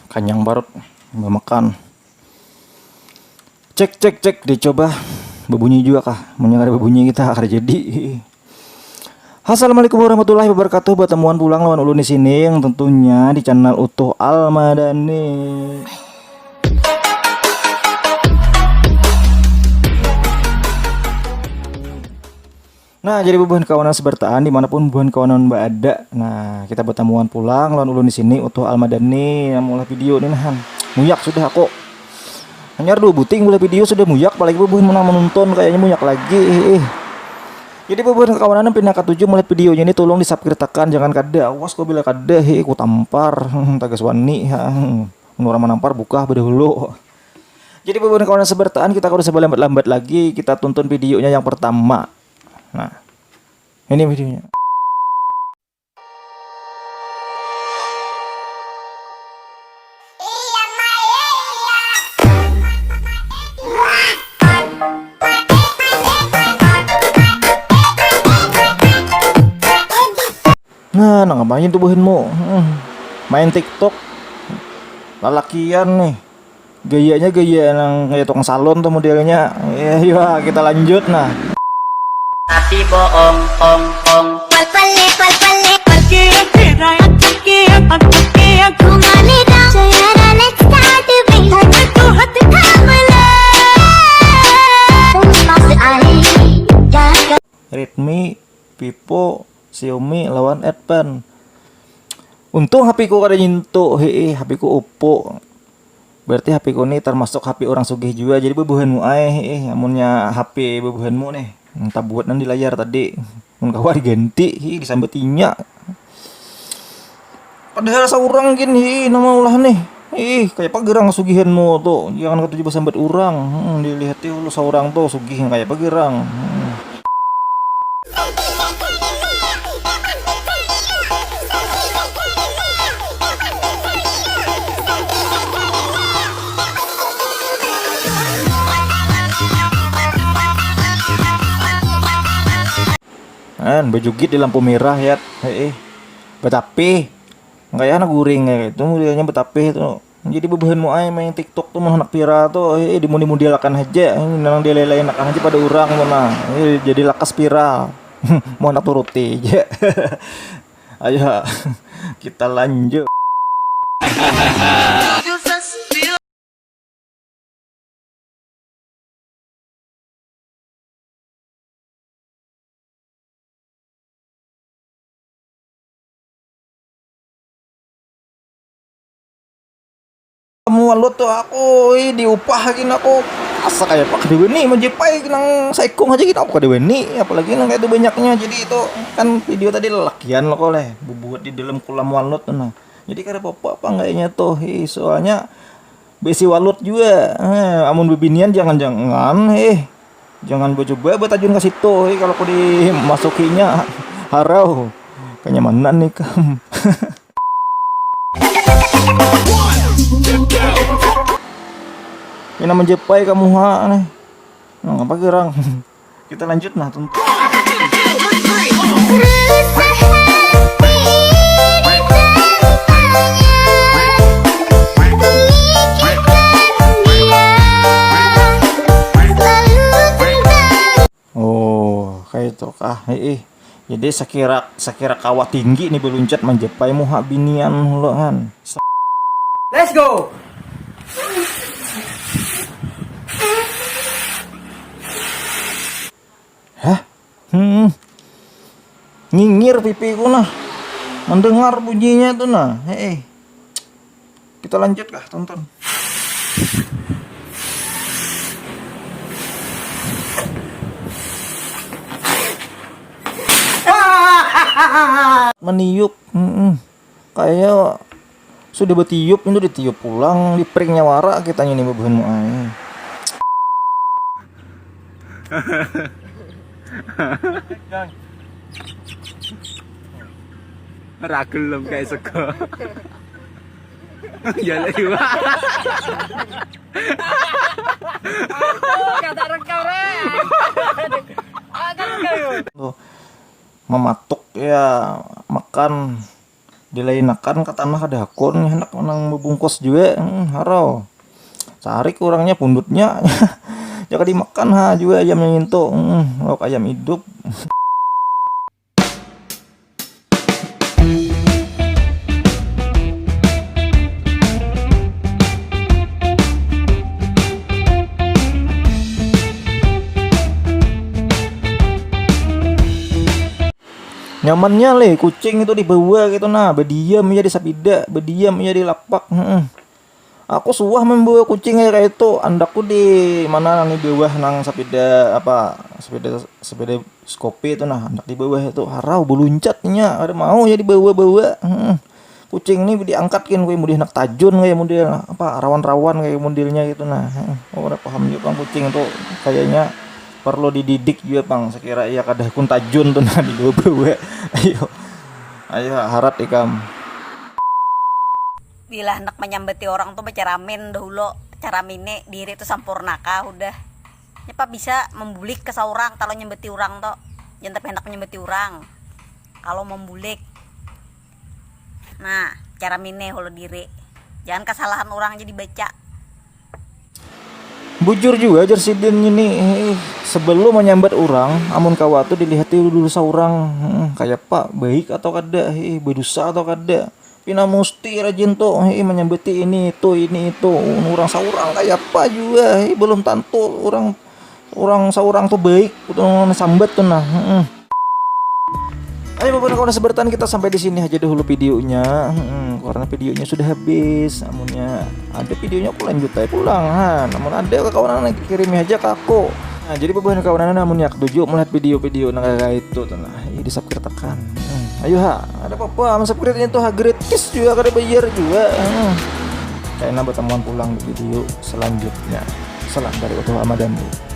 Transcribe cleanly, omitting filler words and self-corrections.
Kanyang barut mau makan. Cek dicoba berbunyi juga kah? Mendengar berbunyi kita akan jadi. Assalamualaikum warahmatullahi wabarakatuh. Pertemuan pulang lawan ulun di sini yang tentunya di channel Utuh Almadani. Nah, jadi bubuhan kawanan sebertaan dimanapun bubuhan kawanan mbak ada. Nah, kita pertemuan pulang lawan ulun di sini Utuh Almadani. Mulai video ini nah, muyak sudah aku. Hanya 2 buting mulai video sudah muyak, apalagi bubuhan menonton kayaknya muyak lagi. Jadi bubuhan kawanan pindah ke 7 mulai videonya ini tolong disubscribe-kan, jangan kada. Awas kok bila kada ku tampar tagas wani menurut menampar buka berdahulu. Jadi bubuhan kawanan sebertaan kita harus lambat-lambat lagi kita tonton videonya yang pertama. Nah, ini videonya. Nah, ngapain tuh buhinmu? Main TikTok. Lalakian nih. Gayanya gaya yang kayak tukang salon tuh modelnya. Ya, kita lanjut nah. Tapi bohong, pal pale, let's start the race. Redmi, Vivo, Xiaomi lawan Advan. Untung HP ku kada nyentuh, HP ku Oppo. Berarti HP ku ini termasuk HP orang sugih juga. Jadi bebuhanmu amunnya HP bebuhanmu nih. Entah buat nanti layar tadi. Mun kawa diganti, disambetinya. Padahal seorang gini nama ulah nih. Kayak pagerang sugihanmu tuh. Jangan ketujuh sambat orang. Dilihat lu seorang tuh sugih kayak pagerang. Baju git di lampu merah ya. Betapi kayak anak guring kayak itu modelnya betapi itu. Jadi bebahanmu main TikTok tuh anak pira tuh dimudi-mudilakan aja. Nang dia lelain akan aja pada orang mana. Jadi lakas pira. Mau nak turuti aja. Ayo kita lanjut. Mualut tuh aku diupah gini aku asa kayak pak deweni menjepai nang saikung aja gitu aku deweni apalagi nang kayak itu banyaknya. Jadi itu kan video tadi lelakian lo koleh bubuat di dalam kolam walut nah. Jadi kada apa-apa enggaknya tuh soalnya besi walut juga amun bebinian jangan jangan coba buat ajun ke situ kalau aku dimasukinya harau kenyamanan nih kam. Ini menjepai kamu nih. Nah, apa gerang? Kita lanjut nah tentu. Oh, kayak itu kah? Jadi sekira kawat tinggi nih beluncat menjepai muha binian lo kan. Let's go. Hah? Nyingir pipiku nah. Mendengar bunyinya tuh nah. Kita lanjut kah tonton. Meniup. Kayak sudah bertiup itu ditiup pulang di pring nyawara kita ini bebuhanmu Ragelum kayak sego. Ya lagi wah. Kata rekam re. Tuh, mematuk ya makan dilainakan ke tanah kada hakun hendak menang membungkus juga haro cari kurangnya pundutnya jangan dimakan juga ayamnya nginto lauk ayam hidup. Nyamannya le kucing itu dibawa gitu nah berdiam ya di sapida berdiam ya di lapak. Aku suah membawa kucingnya kayak itu andakku di mana nih bawah nang sapida apa sepeda skopi itu nah andak di bawah itu harau beluncatnya ada mau ya dibawa-bawa. Kucing ini diangkatkin kayak model nak tajun kayak model apa rawan-rawan kayak modelnya gitu nah. Udah paham juga Bang kucing itu kayaknya perlu dididik juga Bang sekira ya kadah kun tajun tuh nah dibawa-bawa. Ayo harap ikam. Bila hendak menyambeti orang tuh becaramin dahulu cara mine diri itu sampurnaka udah nyepa bisa membulik ke seorang kalau nyambeti orang tuh jangan tapi hendak menyambeti orang kalau membulik nah cara mine hulu diri jangan kesalahan orang jadi baca Bujur juga Jersidin ini sebelum menyambat orang amun kawatu dilihat dulu seorang kayak pak baik atau kada berdosa atau kada pina musti rajin tuh menyambeti ini itu orang seorang kayak apa juga belum tentu orang seorang tuh baik udah sambat tuh nah. Ayo beberapa kawan sebertan kita sampai di sini aja dulu videonya karena videonya sudah habis namunnya ada videonya aku lanjut aja pulang namun ada kawan lagi kirim aja ke aku nah jadi beberapa kawan namun ya ketujuh melihat video-video kayak itu tuh nah di subscribe tekan ayo ada apa-apa subscribe nya tuh gratis juga kada bayar juga kayaknya pertemuan pulang di video selanjutnya salam dari Utuh Ahmad Dhani.